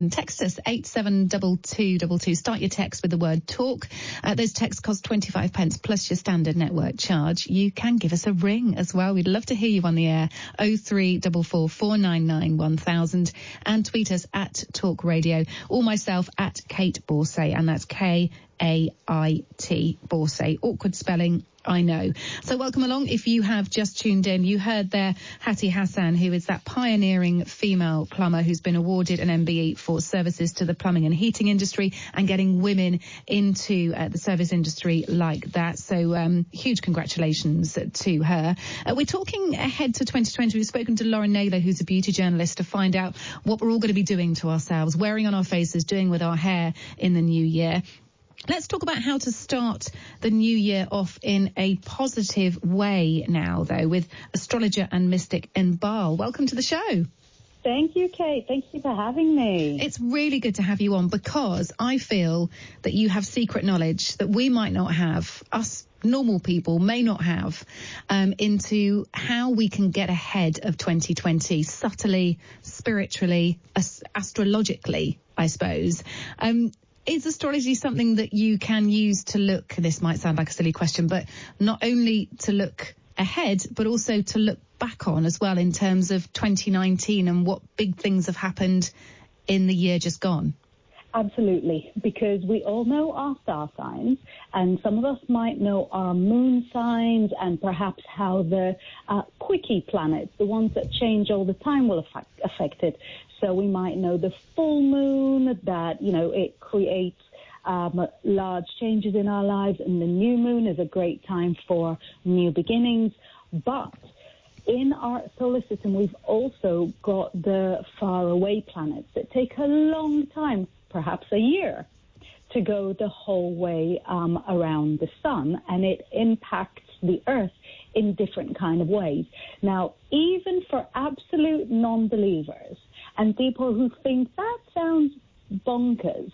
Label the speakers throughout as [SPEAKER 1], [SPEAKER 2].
[SPEAKER 1] Text us 872222. Start your text with the word talk. Those texts cost 25 pence plus your standard network charge. You can give us a ring as well. We'd love to hear you on the air. 03444 499 1000 and tweet us at talkRADIO or myself at Kait Borsay, and that's Kait Borsay. Awkward spelling, I know. So welcome along. If you have just tuned in, you heard there Hattie Hassan, who is that pioneering female plumber who's been awarded an MBE for services to the plumbing and heating industry and getting women into the service industry like that. So huge congratulations to her. We're talking ahead to 2020. We've spoken to Lauren Naylor, who's a beauty journalist, to find out what we're all going to be doing to ourselves, wearing on our faces, doing with our hair in the new year. Let's talk about how to start the new year off in a positive way now, though, with astrologer and mystic Inbaal. Welcome to the show.
[SPEAKER 2] Thank you, Kate. Thank you for having me.
[SPEAKER 1] It's really good to have you on because I feel that you have secret knowledge that we might not have, us normal people may not have, into how we can get ahead of 2020 subtly, spiritually, astrologically, I suppose. Is astrology something that you can use to look, this might sound like a silly question, but not only to look ahead, but also to look back on as well in terms of 2019 and what big things have happened in the year just gone?
[SPEAKER 2] Absolutely, because we all know our star signs, and some of us might know our moon signs and perhaps how the quickie planets, the ones that change all the time, will affect it. So we might know the full moon, that, you know, it creates large changes in our lives, and the new moon is a great time for new beginnings. But in our solar system, we've also got the faraway planets that take a long time, perhaps a year, to go the whole way around the sun, and it impacts the Earth in different kind of ways. Now, even for absolute non-believers and people who think that sounds bonkers,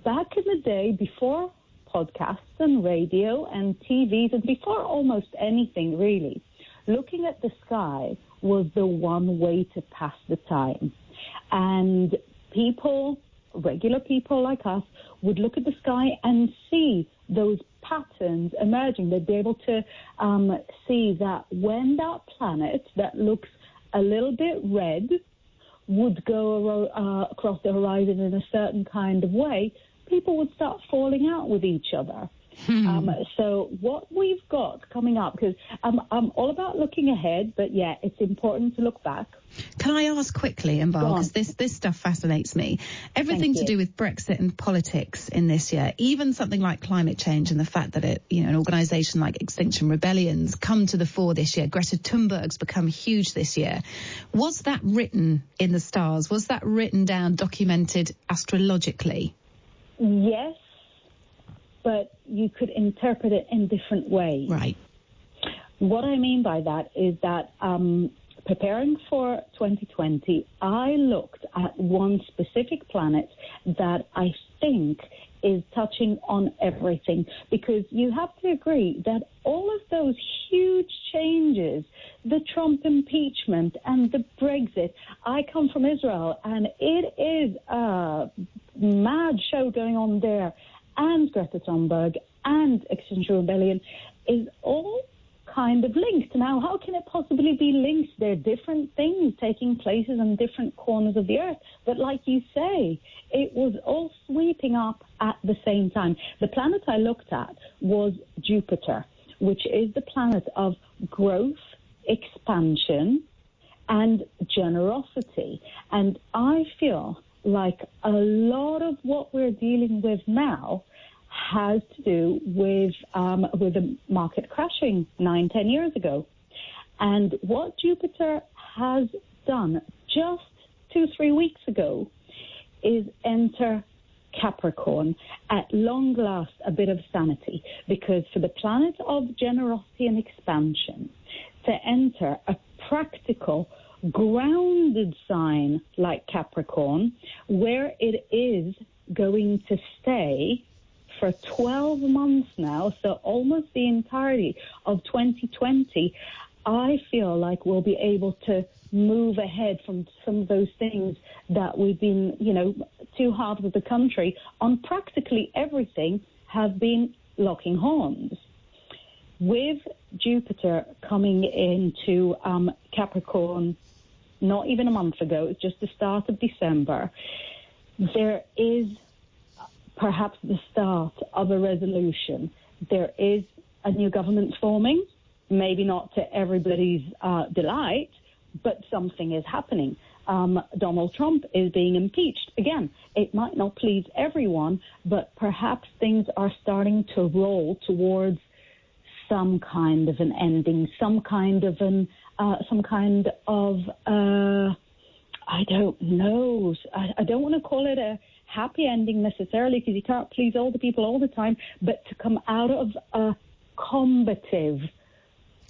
[SPEAKER 2] back in the day, before podcasts and radio and TVs and before almost anything really, looking at the sky was the one way to pass the time. And people, regular people like us, would look at the sky and see those patterns emerging. They'd be able to see that when that planet that looks a little bit red would go across the horizon in a certain kind of way, people would start falling out with each other. So what we've got coming up, because I'm all about looking ahead, but yeah, it's important to look back.
[SPEAKER 1] Can I ask quickly, Inbaal, because this stuff fascinates me. Everything to do with Brexit and politics in this year, even something like climate change and the fact that it, you know, an organisation like Extinction Rebellion's come to the fore this year. Greta Thunberg's become huge this year. Was that written in the stars? Was that written down, documented astrologically?
[SPEAKER 2] Yes, but you could interpret it in different ways.
[SPEAKER 1] Right.
[SPEAKER 2] What I mean by that is that preparing for 2020, I looked at one specific planet that I think is touching on everything, because you have to agree that all of those huge changes, the Trump impeachment and the Brexit, I come from Israel, and it is a mad show going on there, and Greta Thunberg and Extinction Rebellion is all kind of linked. Now, how can it possibly be linked? They're different things taking places in different corners of the Earth. But like you say, it was all sweeping up at the same time. The planet I looked at was Jupiter, which is the planet of growth, expansion, and generosity. And I feel like a lot of what we're dealing with now has to do with the market crashing 9-10 years ago. And what Jupiter has done just 2-3 weeks ago is enter Capricorn. At long last, a bit of sanity, because for the planet of generosity and expansion to enter a practical, grounded sign like Capricorn, where it is going to stay for 12 months now, so almost the entirety of 2020, I feel like we'll be able to move ahead from some of those things that we've been, two halves of the country on practically everything have been locking horns. With Jupiter coming into Capricorn not even a month ago, it's just the start of December, there is perhaps the start of a resolution. There is a new government forming, maybe not to everybody's delight, but something is happening. Donald Trump is being impeached. Again, it might not please everyone, but perhaps things are starting to roll towards some kind of an ending, some kind of I don't know. I don't want to call it a happy ending necessarily, because you can't please all the people all the time, but to come out of a combative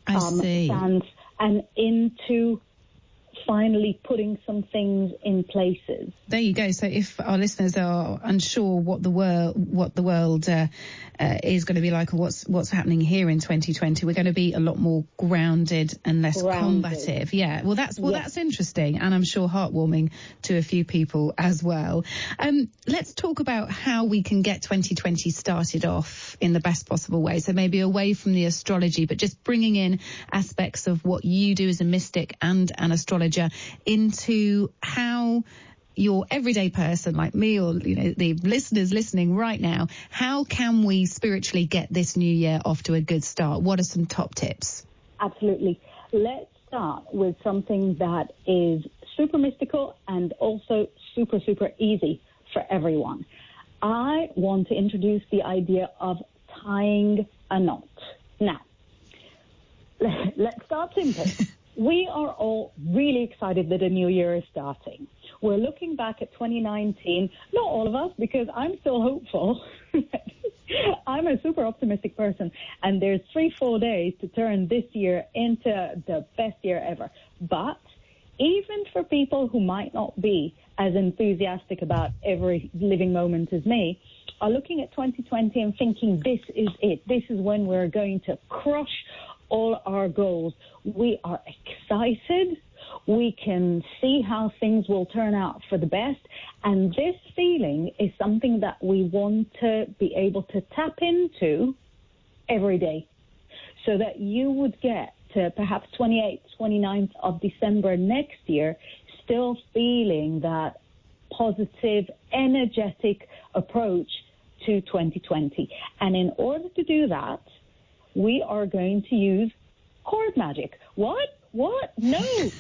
[SPEAKER 2] stance and into finally putting some things in places.
[SPEAKER 1] There you go. So if our listeners are unsure what the world is going to be like, or what's happening here in 2020, we're going to be a lot more grounded and less combative. Yeah. Well, that's interesting, and I'm sure heartwarming to a few people as well. Let's talk about how we can get 2020 started off in the best possible way. So maybe away from the astrology, but just bringing in aspects of what you do as a mystic and an astrologer into how your everyday person like me, or the listeners listening right now, how can we spiritually get this new year off to a good start? What are some top tips?
[SPEAKER 2] Absolutely. Let's start with something that is super mystical and also super, super easy for everyone. I want to introduce the idea of tying a knot. Now, let's start simple. We are all really excited that a new year is starting. We're looking back at 2019, not all of us, because I'm still hopeful. I'm a super optimistic person, and there's 3-4 days to turn this year into the best year ever. But even for people who might not be as enthusiastic about every living moment as me, are looking at 2020 and thinking, this is it. This is when we're going to crush all our goals. We are excited. We can see how things will turn out for the best. And this feeling is something that we want to be able to tap into every day, so that you would get to perhaps 28th, 29th of December next year still feeling that positive, energetic approach to 2020. And in order to do that, we are going to use cord magic. What? No.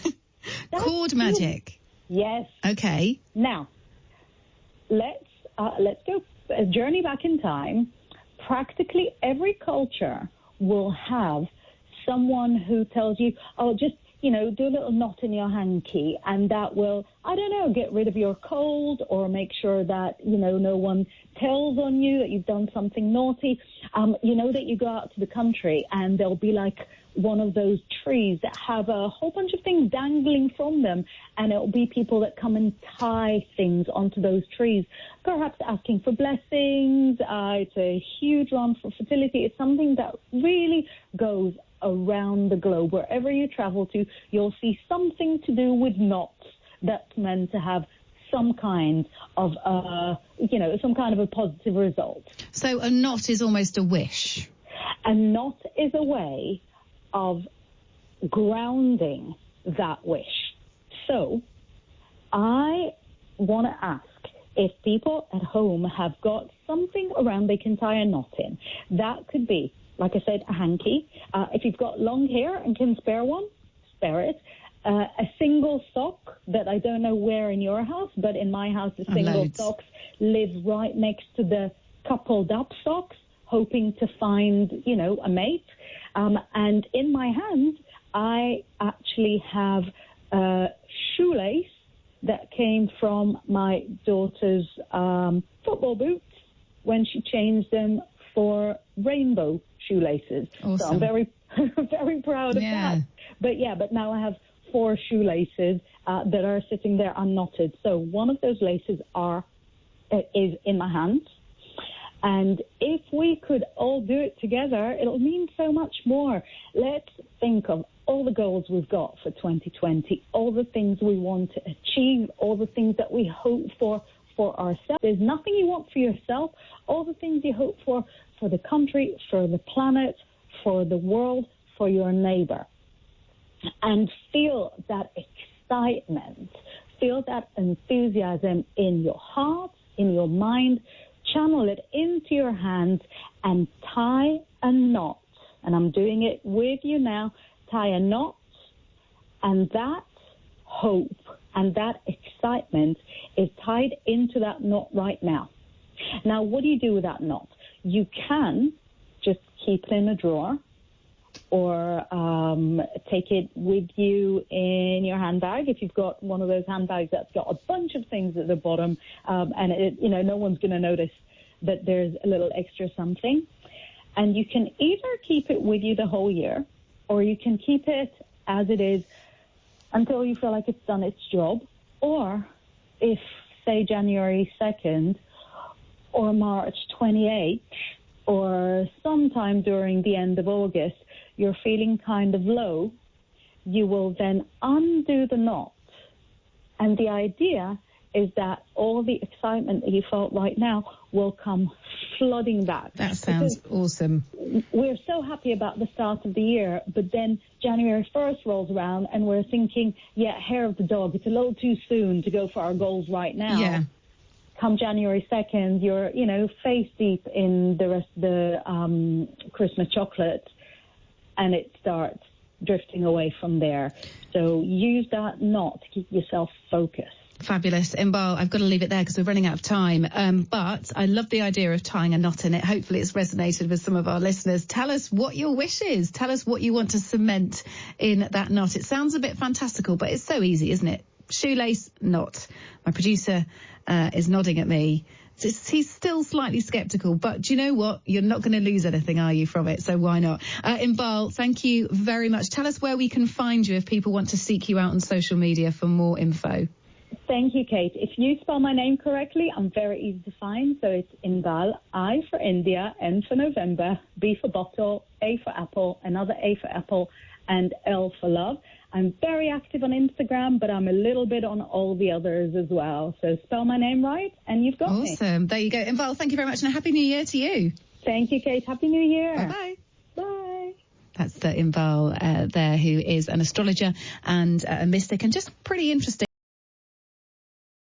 [SPEAKER 1] Cord magic?
[SPEAKER 2] Yes.
[SPEAKER 1] Okay.
[SPEAKER 2] Now, let's go a journey back in time. Practically every culture will have someone who tells you, oh, just, do a little knot in your hanky, and that will, get rid of your cold, or make sure that, no one tells on you that you've done something naughty. That you go out to the country and there'll be like one of those trees that have a whole bunch of things dangling from them, and it'll be people that come and tie things onto those trees, perhaps asking for blessings. It's a huge one for fertility. It's something that really goes around the globe. Wherever you travel to, you'll see something to do with knots that's meant to have some kind of a positive result.
[SPEAKER 1] So a knot is almost a wish.
[SPEAKER 2] A knot is a way of grounding that wish. So I want to ask if people at home have got something around they can tie a knot in. That could be, like I said, a hanky. If you've got long hair and can spare one, spare it. A single sock that I don't know where in your house, but in my house, the single socks live right next to the coupled up socks, hoping to find, a mate. And in my hand, I actually have a shoelace that came from my daughter's football boots when she changed them for rainbow shoelaces. Awesome. So I'm very, very proud of that. But now I have 4 shoelaces that are sitting there unknotted. So one of those laces is in my hands. And if we could all do it together, it'll mean so much more. Let's think of all the goals we've got for 2020, all the things we want to achieve, all the things that we hope for ourselves. There's nothing you want for yourself, all the things you hope for the country, for the planet, for the world, for your neighbor. And feel that excitement, feel that enthusiasm in your heart, in your mind, channel it into your hands and tie a knot. And I'm doing it with you now. Tie a knot, and that hope and that excitement is tied into that knot right now. Now, what do you do with that knot? You can just keep it in a drawer or take it with you in your handbag if you've got one of those handbags that's got a bunch of things at the bottom, and it, no one's going to notice that there's a little extra something. And you can either keep it with you the whole year, or you can keep it as it is until you feel like it's done its job. Or if, say, January 2nd or March 28th or sometime during the end of August, you're feeling kind of low, you will then undo the knot. And the idea is that all the excitement that you felt right now will come flooding back.
[SPEAKER 1] That sounds awesome.
[SPEAKER 2] We're so happy about the start of the year, but then January 1st rolls around and we're thinking, hair of the dog, it's a little too soon to go for our goals right now.
[SPEAKER 1] Yeah.
[SPEAKER 2] Come January 2nd, you're face deep in the rest of the Christmas chocolate, and it starts drifting away from there. So use that knot to keep yourself focused.
[SPEAKER 1] Fabulous. Inbaal, I've got to leave it there because we're running out of time. But I love the idea of tying a knot in it. Hopefully it's resonated with some of our listeners. Tell us what your wish is. Tell us what you want to cement in that knot. It sounds a bit fantastical, but it's so easy, isn't it? Shoelace knot. My producer is nodding at me. He's still slightly sceptical, but do you know what? You're not going to lose anything, are you, from it? So why not? Inbaal, thank you very much. Tell us where we can find you if people want to seek you out on social media for more info.
[SPEAKER 2] Thank you, Kate. If you spell my name correctly, I'm very easy to find. So it's Inbaal, I for India, N for November, B for bottle, A for apple, another A for apple, and L for love. I'm very active on Instagram, but I'm a little bit on all the others as well. So spell my name right, and you've got me.
[SPEAKER 1] Awesome. There you go. Inbaal, thank you very much, and a Happy New Year to you.
[SPEAKER 2] Thank you, Kate. Happy New Year.
[SPEAKER 1] Bye-bye.
[SPEAKER 2] Bye.
[SPEAKER 1] That's Inbaal there, who is an astrologer and a mystic, and just pretty interesting.